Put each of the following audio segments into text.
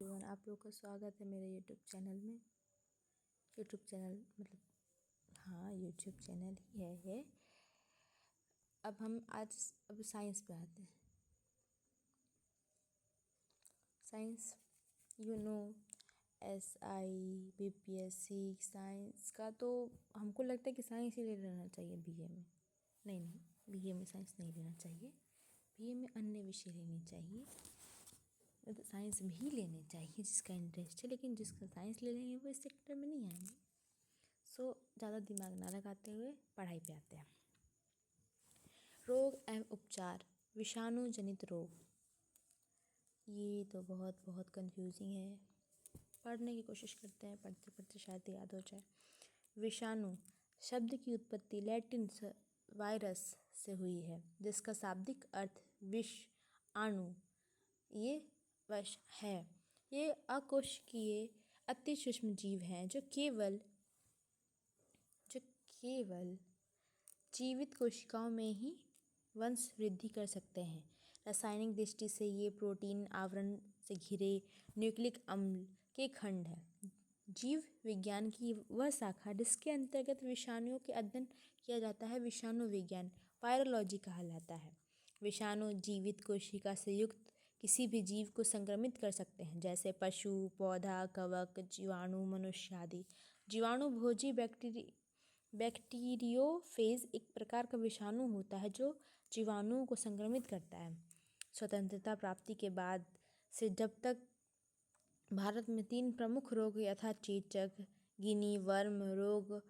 Everyone, आप लोग का स्वागत है मेरे यूट्यूब चैनल में। यूट्यूब चैनल मतलब यूट्यूब चैनल ही है ये। अब साइंस पे आते हैं। साइंस SI BPSC साइंस का तो हमको लगता है कि साइंस ही ले लेना चाहिए बीए में। नहीं, बीए में साइंस नहीं लेना चाहिए। बीए में अन्य विषय लेने चाहिए। तो साइंस भी लेने चाहिए जिसका इंटरेस्ट है, लेकिन जिसका साइंस ले लेंगे वो इस सेक्टर में नहीं आएंगे। ज़्यादा दिमाग ना लगाते हुए पढ़ाई पे आते हैं। रोग एवं उपचार, विषाणु जनित रोग। ये तो बहुत कंफ्यूजिंग है। पढ़ने की कोशिश करते हैं, पढ़ते पढ़ते शायद याद हो जाए। विषाणु शब्द की उत्पत्ति लैटिन वायरस से हुई है, जिसका शाब्दिक अर्थ विष, अणु, ये वश है। ये अकोशिकीय अति सूक्ष्म जीव हैं जो केवल जीवित कोशिकाओं में ही वंश वृद्धि कर सकते हैं। रासायनिक दृष्टि से ये प्रोटीन आवरण से घिरे न्यूक्लिक अम्ल के खंड हैं। जीव विज्ञान की वह शाखा जिसके अंतर्गत विषाणुओं के अध्ययन किया जाता है विषाणु विज्ञान वायरोलॉजी कहलाता है। विषाणु जीवित कोशिका से युक्त किसी भी जीव को संक्रमित कर सकते हैं, जैसे पशु, पौधा, कवक, जीवाणु, मनुष्य आदि। जीवाणु भोजी बैक्टीरियोफेज एक प्रकार का विषाणु होता है जो जीवाणुओं को संक्रमित करता है। स्वतंत्रता प्राप्ति के बाद से जब तक भारत में 3 प्रमुख रोग यथा चेचक, गिनी वर्म रोग,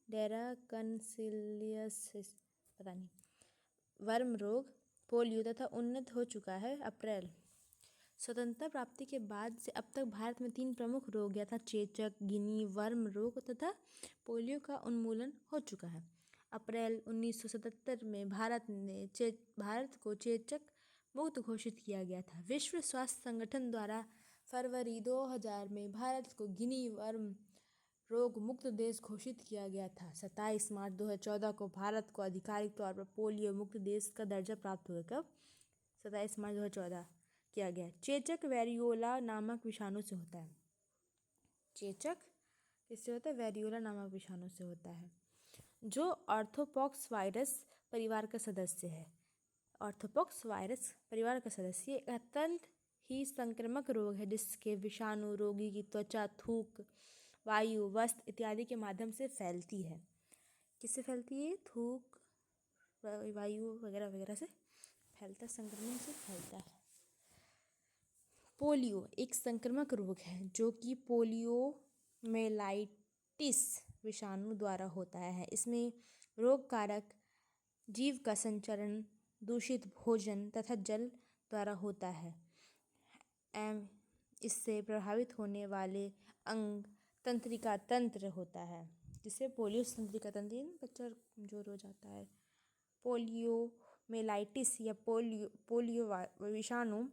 डेराकन्सिलियसिस वर्म रोग, पोलियो तथा उन्नत हो चुका है। अप्रैल स्वतंत्रता प्राप्ति के बाद से अब तक भारत में 3 प्रमुख रोग यथा चेचक, गिनी वर्म रोग तथा पोलियो का उन्मूलन हो चुका है। अप्रैल 1977 में भारत को चेचक मुक्त घोषित किया गया था। विश्व स्वास्थ्य संगठन द्वारा फरवरी 2000 में भारत को गिनी वर्म रोग मुक्त देश घोषित किया गया था। 27 मार्च 2014 को भारत को आधिकारिक तौर पर पोलियो मुक्त देश का दर्जा प्राप्त हुआ। कब? 27 मार्च 2014 किया गया। चेचक वेरियोला नामक विषाणु से होता है। चेचक किससे होता है? वेरियोला नामक विषाणु से होता है, जो ऑर्थोपॉक्स वायरस परिवार का सदस्य है। ऑर्थोपॉक्स वायरस परिवार का सदस्य एक अत्यंत ही संक्रामक रोग है, जिसके विषाणु रोगी की त्वचा, थूक, वायु, वस्त्र इत्यादि के माध्यम से फैलती है। किससे फैलती है? थूक, वायु वगैरह वगैरह से फैलता, संक्रमण से फैलता है। पोलियो एक संक्रामक रोग है जो कि पोलियोमेलाइटिस विषाणु द्वारा होता है। इसमें रोग कारक जीव का संचरण दूषित भोजन तथा जल द्वारा होता है। इससे प्रभावित होने वाले अंग तंत्रिका तंत्र होता है, जिससे पोलियो तंत्रिका तंत्र बच्चा कमजोर हो जाता है। पोलियोमेलाइटिस या पोलियो विषाणु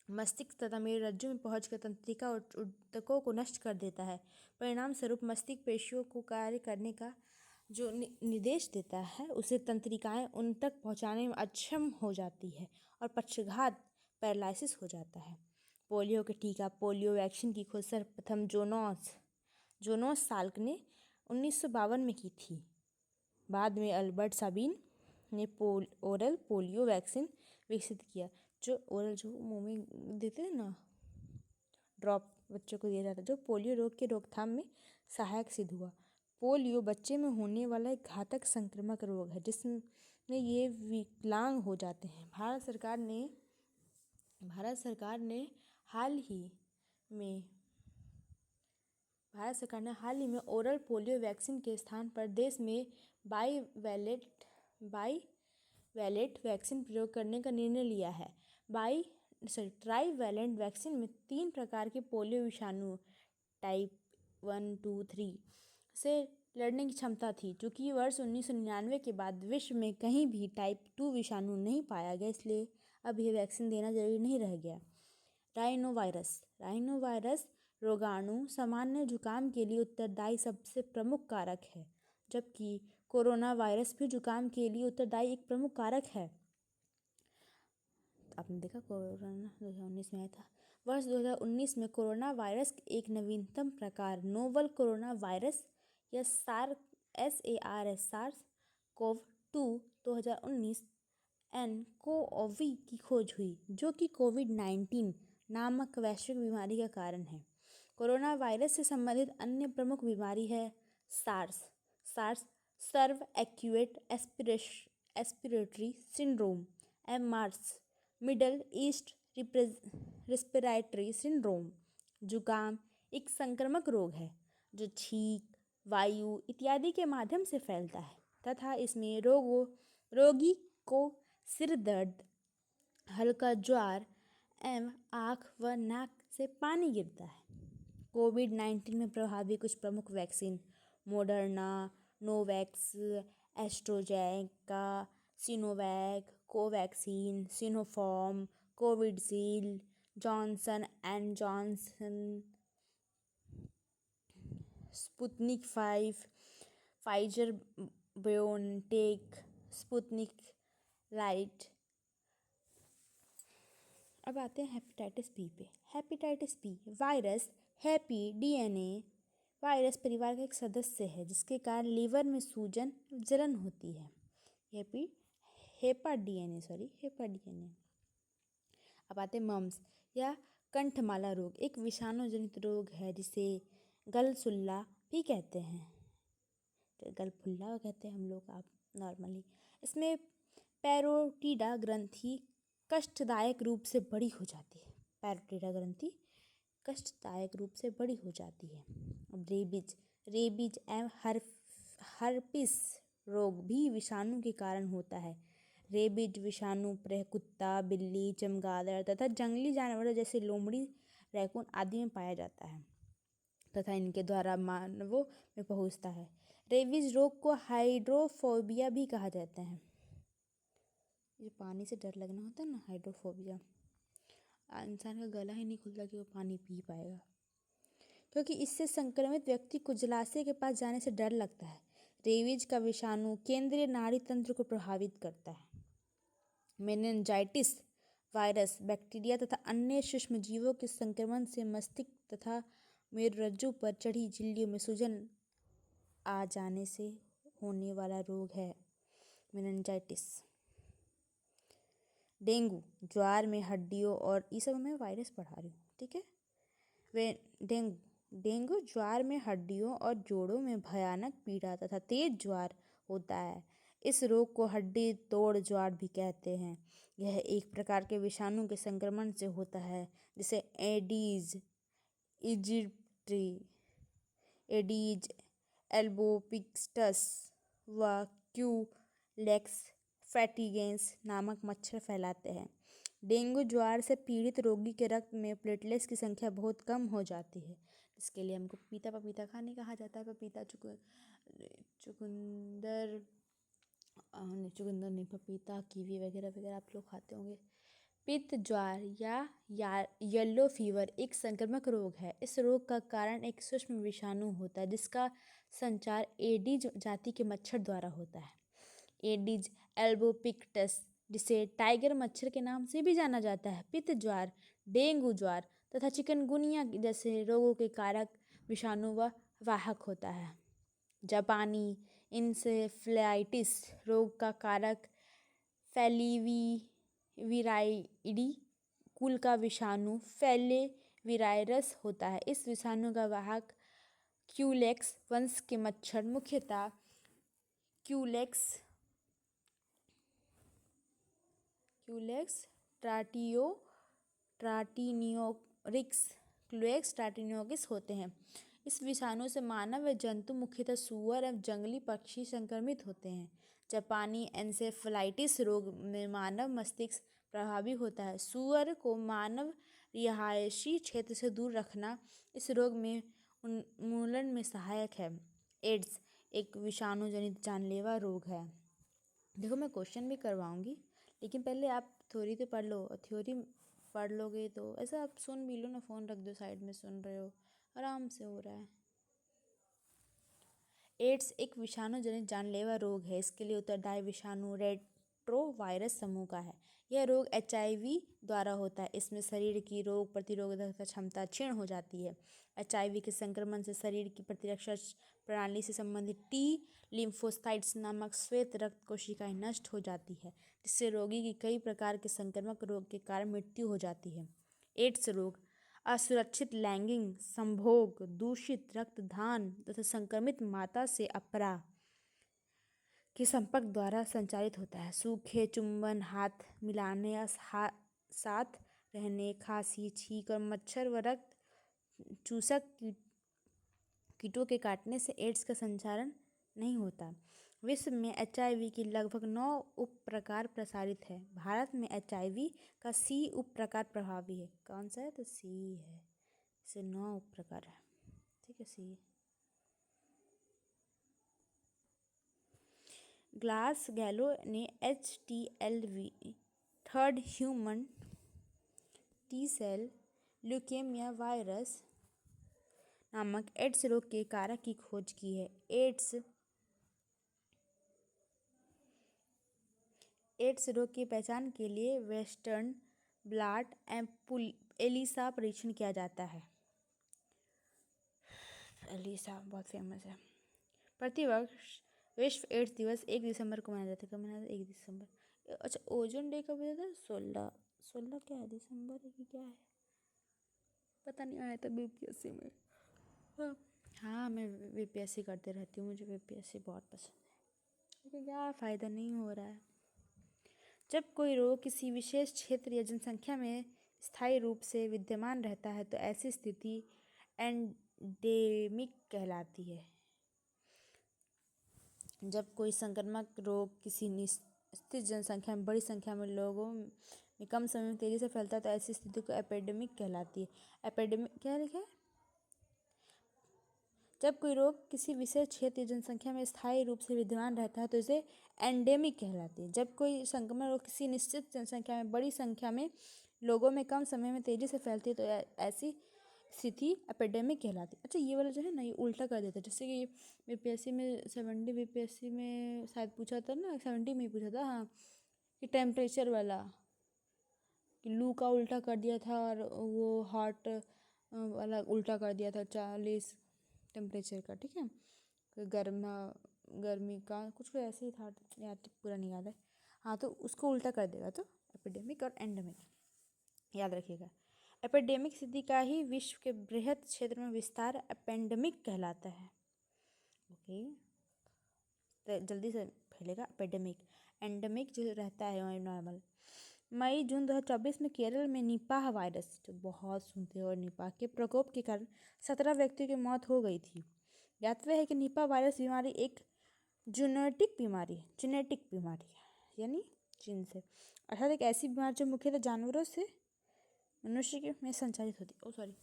मस्तिष्क तथा मेरुरज्जु में पहुंचकर तंत्रिका और ऊतकों को नष्ट कर देता है। परिणाम स्वरूप मस्तिष्क पेशियों को कार्य करने का जो निर्देश देता है उसे तंत्रिकाएं उन तक पहुंचाने में अक्षम हो जाती है और पक्षाघात पैरालिसिस हो जाता है। पोलियो के टीका पोलियो वैक्सीन की खोज सर्वप्रथम जोनास साल्क ने 1952 में की थी। बाद में अल्बर्ट साबिन ने ओरल पोलियो वैक्सीन विकसित किया, जो ओरल जो मुंह में देते हैं ना, ड्रॉप बच्चों को दिया जाता है, जो पोलियो रोग के रोकथाम में सहायक सिद्ध हुआ। पोलियो बच्चे में होने वाला एक घातक संक्रामक रोग है जिसमें ये विकलांग हो जाते हैं। भारत सरकार ने हाल ही में ओरल पोलियो वैक्सीन के स्थान पर देश में ट्राईवैलेंट वैक्सीन प्रयोग करने का निर्णय लिया है। ट्राईवैलेंट वैक्सीन में 3 प्रकार के पोलियो विषाणु टाइप 1, 2, 3 से लड़ने की क्षमता थी। चूँकि वर्ष 1999 के बाद विश्व में कहीं भी टाइप 2 विषाणु नहीं पाया गया, इसलिए अब यह वैक्सीन देना जरूरी नहीं रह गया। राइनोवायरस रोगाणु सामान्य जुकाम के लिए उत्तरदायी सबसे प्रमुख कारक है, जबकि कोरोना वायरस भी जुकाम के लिए उत्तरदायी एक प्रमुख कारक है। आपने देखा कोरोना 2019 में आया था। वर्ष 2019 में कोरोना वायरस के एक नवीनतम प्रकार नोवल कोरोना वायरस या सार्स कोव 2 2019 nCoV की खोज हुई, जो कि कोविड-19 नामक वैश्विक बीमारी का कारण है। कोरोना वायरस से संबंधित अन्य प्रमुख बीमारी है SARS severe acute respiratory syndrome, MERS Middle East respiratory syndrome. जुकाम एक संक्रामक रोग है जो छींक, वायु इत्यादि के माध्यम से फैलता है तथा इसमें रोगी को सिर दर्द, हल्का ज्वर एवं आँख व नाक से पानी गिरता है। कोविड-19 में प्रभावी कुछ प्रमुख vaccine Moderna, Novavax, AstraZeneca, Sinovac, Covaxin, Sinopharm, Covishield, Johnson and Johnson, Sputnik 5, Pfizer BioNTech, Sputnik light. अब आते हैं हेपेटाइटिस बी पे। हेपेटाइटिस बी वायरस हैप्पी डीएनए वायरस परिवार का एक सदस्य है जिसके कारण लीवर में सूजन जलन होती है। HEPA DNA. अब आते हैं मम्स या कंठमाला रोग, एक विषाणु जनित रोग है जिसे गलसुल्ला भी कहते हैं, गलफुल्ला कहते हैं हम लोग आप नॉर्मली। इसमें पैरोटिडा ग्रंथि कष्टदायक रूप से बड़ी हो जाती है। पैरोटिडा ग्रंथि कष्टदायक रूप से बड़ी हो जाती है। अब रेबीज एवं हर्पिस रोग भी विषाणु के कारण होता है। रेबीज विषाणु प्रायः कुत्ता, बिल्ली, चमगादड़ तथा जंगली जानवरों जैसे लोमड़ी, रैकून आदि में पाया जाता है तथा इनके द्वारा मानवों में पहुंचता है। रेबीज रोग को हाइड्रोफोबिया भी कहा जाता है। ये पानी से डर लगना होता है ना, हाइड्रोफोबिया। इंसान का गला ही नहीं खुलता कि वो पानी पी पाएगा, क्योंकि इससे संक्रमित व्यक्ति को जलाशय के पास जाने से डर लगता है। रेबीज का विषाणु केंद्रीय नाड़ी तंत्र को प्रभावित करता है। मेनिनजाइटिस वायरस, बैक्टीरिया तथा अन्य सूक्ष्म जीवों के संक्रमण से मस्तिष्क तथा मेरुरज्जु पर चढ़ी झिल्लियों में सूजन आ जाने से होने वाला रोग है मेनिनजाइटिस। डेंगू ज्वार में हड्डियों और ये सब मैं वायरस पढ़ा रही हूँ, ठीक है। डेंगू ज्वार में हड्डियों और जोड़ों में भयानक पीड़ा तथा तेज ज्वार होता है। इस रोग को हड्डी तोड़ ज्वार भी कहते हैं। यह एक प्रकार के विषाणु के संक्रमण से होता है जिसे एडीज एल्बोपिक्टस व क्यूलेक्स फैटिगेंस नामक मच्छर फैलाते हैं। डेंगू ज्वार से पीड़ित रोगी के रक्त में प्लेटलेट्स की संख्या बहुत कम हो जाती है। इसके लिए हमको पपीता खाने कहा जाता है। पपीता, चुकंदर नहीं, पपीता, कीवी वगैरह वगैरह आप लोग खाते होंगे। पित्त ज्वार या येलो फीवर एक संक्रामक रोग है। इस रोग का कारण एक सूक्ष्म विषाणु होता है जिसका संचार एडीज जाति के मच्छर द्वारा होता है। एडीज एल्बोपिक्टस, जिसे टाइगर मच्छर के नाम से भी जाना जाता है, पित्त ज्वार, डेंगू ज्वार तथा चिकनगुनिया जैसे रोगों के कारक विषाणु व वाहक होता है। जापानी इंसेफ्लाइटिस रोग का कारक फैलीवीराइडी कुल का विषाणु फैलेविरायरस होता है। इस विषाणु का वाहक क्यूलेक्स वंश के मच्छर, मुख्यतः क्यूलेक्स ट्राटिनियोरिक्स होते हैं। इस विषाणु से मानव व जंतु, मुख्यतः सूअर एवं जंगली पक्षी संक्रमित होते हैं। जापानी एन्सेफलाइटिस रोग में मानव मस्तिष्क प्रभावी होता है। सूअर को मानव रिहायशी क्षेत्र से दूर रखना इस रोग में उन्मूलन में सहायक है। एड्स एक विषाणु जनित जानलेवा रोग है। देखो मैं क्वेश्चन भी करवाऊंगी, लेकिन पहले आप थ्योरी तो पढ़ लो। और थ्योरी पढ़ लोगे तो ऐसा आप सुन भी लो ना, फ़ोन रख दो साइड में, सुन रहे हो, आराम से हो रहा है। एड्स एक विषाणु जनित जानलेवा रोग है। इसके लिए उत्तरदायी विषाणु रेट्रोवायरस समूह का है। यह रोग HIV द्वारा होता है। इसमें शरीर की रोग प्रतिरोधक क्षमता क्षीण हो जाती है। HIV के संक्रमण से शरीर की प्रतिरक्षा प्रणाली से संबंधित टी लिम्फोसाइट्स नामक श्वेत रक्त कोशिकाएं नष्ट हो जाती है, जिससे रोगी की कई प्रकार के संक्रामक रोग के कारण मृत्यु हो जाती है। एड्स रोग असुरक्षित लैंगिक संभोग, दूषित रक्तदान तथा संक्रमित माता से अपरा के संपर्क द्वारा संचालित होता है। सूखे चुंबन, हाथ मिलाने या साथ रहने, खांसी, छींक और मच्छर व रक्त चूसक कीटों के काटने से एड्स का संचारण नहीं होता। विश्व में HIV की लगभग 9 उप प्रकार प्रसारित है। भारत में HIV का C उप प्रकार प्रभावी है। कौन सा है? तो C है। इसे 9 उप प्रकार है। ठीक है, C। ग्लास गैलो ने HTLV third human T cell leukaemia virus नामक एड्स रोग के कारक की खोज की है। एड्स रोग की पहचान के लिए वेस्टर्न ब्लॉट एलिसा परीक्षण किया जाता है। एलिसा बहुत फेमस है। प्रतिवर्ष विश्व एड्स दिवस 1 दिसंबर को मनाया जाता है। कब मनाया जाता है? 1 दिसंबर। अच्छा, ओजोन डे कब होता है? 16 क्या है? दिसंबर है कि क्या है? पता नहीं, आया था BPSC में। हाँ, मैं BPSC करते रहती हूँ, मुझे BPSC बहुत पसंद है, लेकिन क्या फ़ायदा नहीं हो रहा है। जब कोई रोग किसी विशेष क्षेत्र या जनसंख्या में स्थायी रूप से विद्यमान रहता है तो ऐसी स्थिति एंडेमिक कहलाती है। जब कोई संक्रामक रोग किसी निश्चित जनसंख्या में बड़ी संख्या में लोगों में कम समय में तेजी से फैलता है तो ऐसी स्थिति को एपिडेमिक कहलाती है। एपिडेमिक क्या लिखा है? जब कोई रोग किसी विशेष क्षेत्र या जनसंख्या में स्थायी रूप से विद्यमान रहता है तो इसे एंडेमिक कहलाती है। जब कोई संक्रमण रोग किसी निश्चित जनसंख्या में बड़ी संख्या में लोगों में कम समय में तेजी से फैलती है तो ऐसी स्थिति एपिडेमिक कहलाती है। अच्छा, ये वाला जो है ना, ये उल्टा कर देता है। जैसे कि BPSC में 70 BPSC में शायद पूछा था ना, 70 में ही पूछा था, हाँ, कि टेम्परेचर वाला, कि लू का उल्टा कर दिया था और वो हॉट वाला उल्टा कर दिया था, 40 टेम्परेचर का। ठीक है, गर्मी का कुछ ऐसे ही था, याद पूरा नहीं याद है। हाँ, तो उसको उल्टा कर देगा तो एपिडेमिक और एंडेमिक याद रखिएगा। एपिडेमिक स्थिति का ही विश्व के बृहद क्षेत्र में विस्तार एपेंडेमिक कहलाता है। ओके, तो जल्दी से फैलेगा एपिडेमिक। एंडेमिक जो रहता है नॉर्मल। मई जून 2024 में केरल में निपाह वायरस, जो बहुत सुनते हो, निपाह के प्रकोप के कारण 17 व्यक्तियों की मौत हो गई थी। ज्ञातव्य है कि निपाह वायरस बीमारी एक जेनेटिक बीमारी है, यानी जीन से, अर्थात एक ऐसी बीमारी जो मुख्यतः जानवरों से मनुष्य के में संचालित होती है। सॉरी,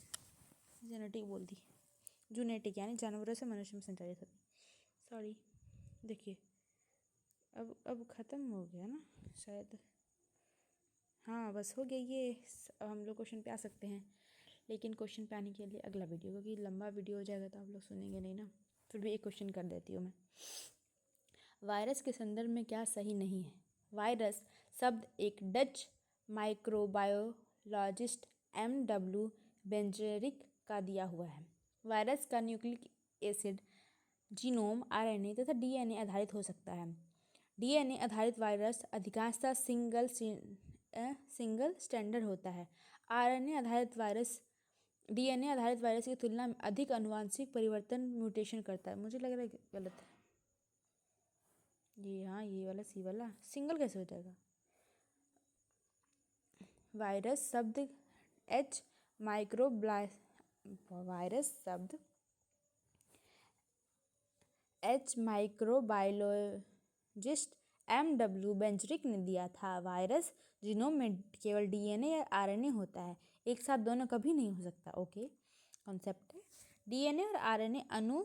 जेनेटिक बोल दी, जूनेटिक यानी जानवरों से मनुष्य में संचालित होती। सॉरी, देखिए अब ख़त्म हो गया ना शायद। हाँ, बस हो गया ये। अब हम लोग क्वेश्चन पे आ सकते हैं, लेकिन क्वेश्चन पे आने के लिए अगला वीडियो, क्योंकि लंबा वीडियो हो जाएगा तो आप लोग सुनेंगे नहीं ना। फिर भी एक क्वेश्चन कर देती हूँ मैं। वायरस के संदर्भ में क्या सही नहीं है? वायरस शब्द एक डच माइक्रोबायोलॉजिस्ट MW बेंजेरिक का दिया हुआ है। वायरस का न्यूक्लिक एसिड जीनोम, RNA तथा DNA आधारित हो सकता है। DNA आधारित वायरस अधिकांशतः सिंगल स्टैंडर्ड होता है। DNA आधारित वायरस की तुलना में अधिक आनुवंशिक परिवर्तन म्यूटेशन करता है। मुझे लग रहा है गलत है ये। हाँ, ये वाला C वाला सिंगल कैसे हो जाएगा? वायरस शब्द H माइक्रोबायोलॉजिस्ट MW बेंजरिक ने दिया था। वायरस जीनोम में केवल DNA या RNA होता है, एक साथ दोनों कभी नहीं हो सकता। ओके, कॉन्सेप्ट है। DNA और RNA अणु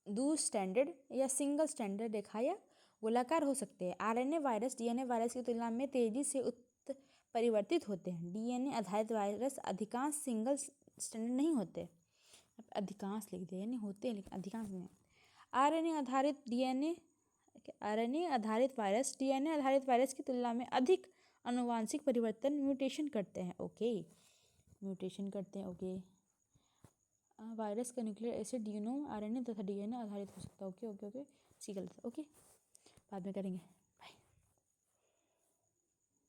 दो स्टैंडर्ड या सिंगल स्टैंडर्ड रेखा या गोलाकार हो सकते हैं। RNA वायरस DNA वायरस की तुलना में तेजी से परिवर्तित होते हैं। DNA आधारित वायरस अधिकांश सिंगल स्टैंडर्ड नहीं होते। अब अधिकांश लिख दिया, यानी होते हैं लेकिन अधिकांश नहीं। RNA आधारित DNA आरएनए आधारित वायरस डीएनए आधारित वायरस की तुलना में अधिक आनुवांशिक परिवर्तन म्यूटेशन करते हैं। ओके, म्यूटेशन करते हैं। ओके, वायरस का न्यूक्लियर एसिड आरएनए तथा डीएनए आधारित हो सकता है। ओके ओके ओके, सी गलत। ओके, बाद में करेंगे।